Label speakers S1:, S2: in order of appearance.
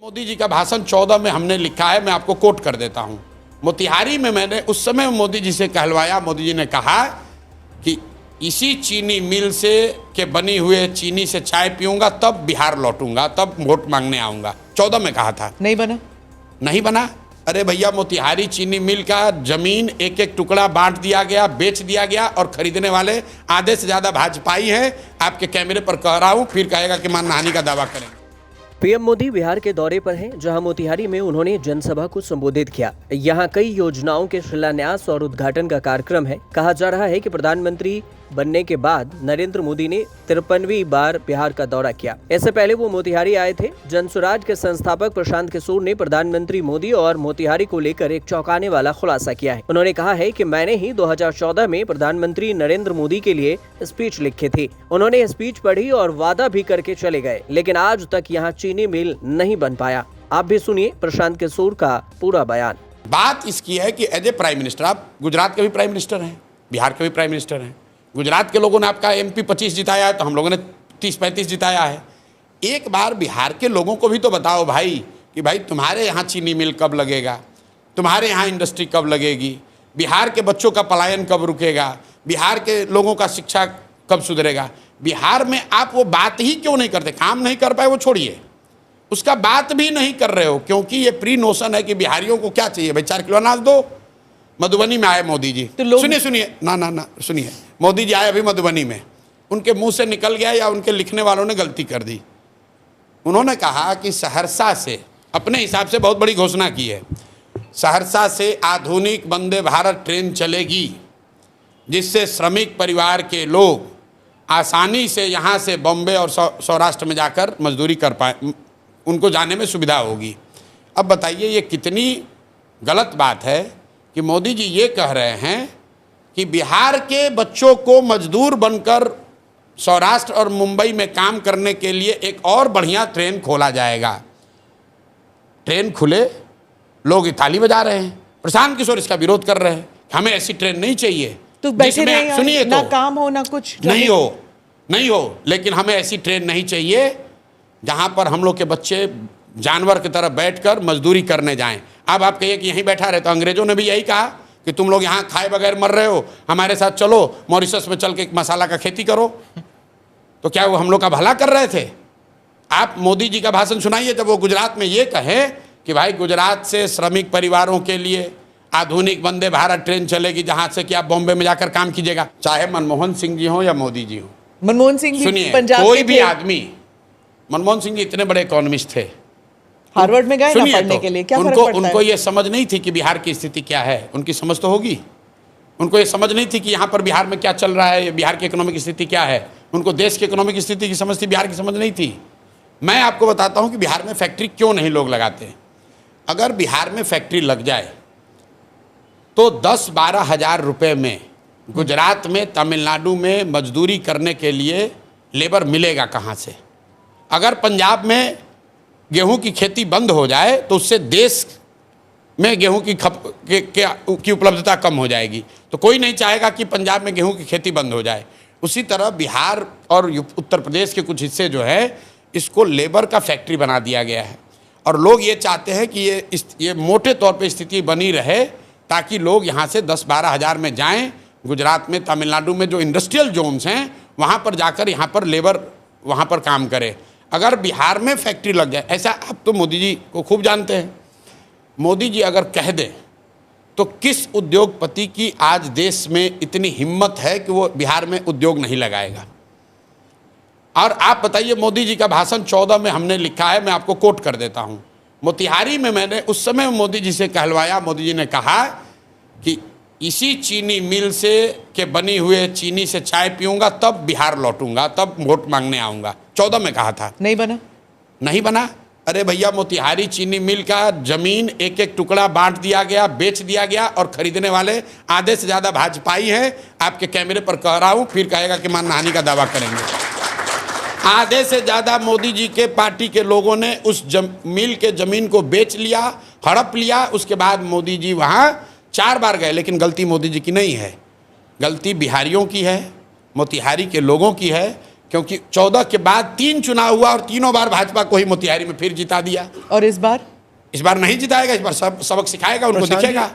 S1: मोदी जी का भाषण 14 में हमने लिखा है, मैं आपको कोट कर देता हूं। मोतिहारी में मैंने उस समय मोदी जी से कहलवाया, मोदी जी ने कहा कि इसी चीनी मिल से के बनी हुए चीनी से चाय पीऊंगा तब बिहार लौटूंगा, तब वोट मांगने आऊंगा। 14 में कहा था। नहीं बना। अरे भैया, मोतिहारी चीनी मिल का जमीन एक एक टुकड़ा बांट दिया गया, बेच दिया गया, और खरीदने वाले आधे से ज्यादा भाजपाई हैं। आपके कैमरे पर कह रहा हूं, फिर कहेगा कि मानहानि का दावा करें।
S2: पीएम मोदी बिहार के दौरे पर हैं, जहां मोतिहारी में उन्होंने जनसभा को संबोधित किया। यहां कई योजनाओं के शिलान्यास और उद्घाटन का कार्यक्रम है। कहा जा रहा है कि प्रधानमंत्री बनने के बाद नरेंद्र मोदी ने 53वीं बार बिहार का दौरा किया। इससे पहले वो मोतिहारी आए थे। जनसुराज के संस्थापक प्रशांत किशोर ने प्रधानमंत्री मोदी और मोतिहारी को लेकर एक चौंकाने वाला खुलासा किया है। उन्होंने कहा है कि मैंने ही 2014 में प्रधानमंत्री नरेंद्र मोदी के लिए स्पीच लिखी थी। उन्होंने स्पीच पढ़ी और वादा भी करके चले गए, लेकिन आज तक यहाँ चीनी मिल नहीं बन पाया। आप भी सुनिए प्रशांत किशोर का पूरा बयान।
S1: बात इसकी है कि एज ए प्राइम मिनिस्टर, आप गुजरात के भी प्राइम मिनिस्टर हैं, बिहार के भी प्राइम मिनिस्टर हैं। गुजरात के लोगों ने आपका MP 25 जिताया है, तो हम लोगों ने 30-35 जिताया है। एक बार बिहार के लोगों को भी तो बताओ भाई कि भाई तुम्हारे यहाँ चीनी मिल कब लगेगा, तुम्हारे यहाँ इंडस्ट्री कब लगेगी, बिहार के बच्चों का पलायन कब रुकेगा, बिहार के लोगों का शिक्षा कब सुधरेगा। बिहार में आप वो बात ही क्यों नहीं करते? काम नहीं कर पाए वो छोड़िए, उसका बात भी नहीं कर रहे हो, क्योंकि ये प्री नोशन है कि बिहारियों को क्या चाहिए भाई, 4 किलो अनाज दो। मधुबनी में आए मोदी जी, तो सुनिए ना सुनिए, मोदी जी आए अभी मधुबनी में, उनके मुंह से निकल गया या उनके लिखने वालों ने गलती कर दी। उन्होंने कहा कि सहरसा से, अपने हिसाब से बहुत बड़ी घोषणा की है, सहरसा से आधुनिक वंदे भारत ट्रेन चलेगी, जिससे श्रमिक परिवार के लोग आसानी से यहाँ से बॉम्बे और सौराष्ट्र में जाकर मजदूरी कर पाए, उनको जाने में सुविधा होगी। अब बताइए ये कितनी गलत बात है कि मोदी जी ये कह रहे हैं कि बिहार के बच्चों को मजदूर बनकर सौराष्ट्र और मुंबई में काम करने के लिए एक और बढ़िया ट्रेन खोला जाएगा। ट्रेन खुले, लोग ताली बजा रहे हैं। प्रशांत किशोर इसका विरोध कर रहे हैं, हमें ऐसी ट्रेन नहीं चाहिए।
S3: तो बैठे रहे,
S1: सुनिए,
S3: ना
S1: तो
S3: काम हो ना कुछ
S1: नहीं हो, लेकिन हमें ऐसी ट्रेन नहीं चाहिए जहां पर हम लोग के बच्चे जानवर की तरह बैठकर मजदूरी करने जाएं। अब आप कहिए कि यहीं बैठा रहे, तो अंग्रेजों ने भी यही कहा कि तुम लोग यहाँ खाए बगैर मर रहे हो, हमारे साथ चलो मॉरिशस में चल के मसाला का खेती करो। तो क्या वो हम लोग का भला कर रहे थे? आप मोदी जी का भाषण सुनाइए जब वो गुजरात में ये कहें कि भाई गुजरात से श्रमिक परिवारों के लिए आधुनिक वंदे भारत ट्रेन चलेगी, जहाँ से कि आप बॉम्बे में जाकर काम कीजिएगा। चाहे मनमोहन सिंह जी हो या मोदी जी हो,
S3: मनमोहन सिंह
S1: सुनिए,
S3: पंजाब
S1: कोई भी आदमी, मनमोहन सिंह जी इतने बड़े इकोनॉमिस्ट थे,
S3: हार्वर्ड में गए ना पढ़ने के लिए, क्या फर्क पड़ता है?
S1: उनको ये समझ नहीं थी कि बिहार की स्थिति क्या है। उनकी समझ तो होगी। उनको ये समझ नहीं थी कि यहाँ पर बिहार में क्या चल रहा है, बिहार की इकोनॉमिक स्थिति क्या है। उनको देश की इकोनॉमिक स्थिति की समझ थी, बिहार की समझ नहीं थी। मैं आपको बताता हूँ कि बिहार में फैक्ट्री क्यों नहीं लोग लगाते। अगर बिहार में फैक्ट्री लग जाए तो 10-12 हज़ार रुपये में गुजरात में, तमिलनाडु में मजदूरी करने के लिए लेबर मिलेगा कहाँ से? अगर पंजाब में गेहूं की खेती बंद हो जाए तो उससे देश में गेहूं की उपलब्धता कम हो जाएगी। तो कोई नहीं चाहेगा कि पंजाब में गेहूं की खेती बंद हो जाए। उसी तरह बिहार और उत्तर प्रदेश के कुछ हिस्से जो है, इसको लेबर का फैक्ट्री बना दिया गया है, और लोग ये चाहते हैं कि ये मोटे तौर पे स्थिति बनी रहे, ताकि लोग यहाँ से 10-12 हज़ार में जाएँ। गुजरात में, तमिलनाडु में जो इंडस्ट्रियल जोन्स हैं, वहाँ पर जाकर यहाँ पर लेबर वहाँ पर काम करे। अगर बिहार में फैक्ट्री लग जाए, ऐसा आप तो मोदी जी को खूब जानते हैं। मोदी जी अगर कह दें तो किस उद्योगपति की आज देश में इतनी हिम्मत है कि वो बिहार में उद्योग नहीं लगाएगा? और आप बताइए, मोदी जी का भाषण 14 में हमने लिखा है, मैं आपको कोट कर देता हूँ। मोतिहारी में मैंने उस समय मोदी जी से कहलवाया, मोदी जी ने कहा कि इसी चीनी मिल से के बनी हुए चीनी से चाय पीऊंगा तब बिहार लौटूंगा, तब वोट मांगने आऊंगा। 14 में कहा था। नहीं बना। अरे भैया, मोतिहारी चीनी मिल का जमीन एक एक टुकड़ा बांट दिया गया, बेच दिया गया, और खरीदने वाले आधे से ज्यादा भाजपाई हैं। आपके कैमरे पर कह रहा हूं, फिर कहेगा कि मानहानि का दावा करेंगे। आधे से ज्यादा मोदी जी के पार्टी के लोगों ने उस मिल के जमीन को बेच लिया, हड़प लिया। उसके बाद मोदी जी वहां 4 बार गए, लेकिन गलती मोदी जी की नहीं है, गलती बिहारियों की है, मोतिहारी के लोगों की है, क्योंकि 14 के बाद 3 चुनाव हुआ और तीनों बार भाजपा को ही मोतिहारी में फिर जिता दिया।
S3: और इस बार
S1: नहीं जिताएगा, इस बार सबक सिखाएगा, उनको दिखेगा।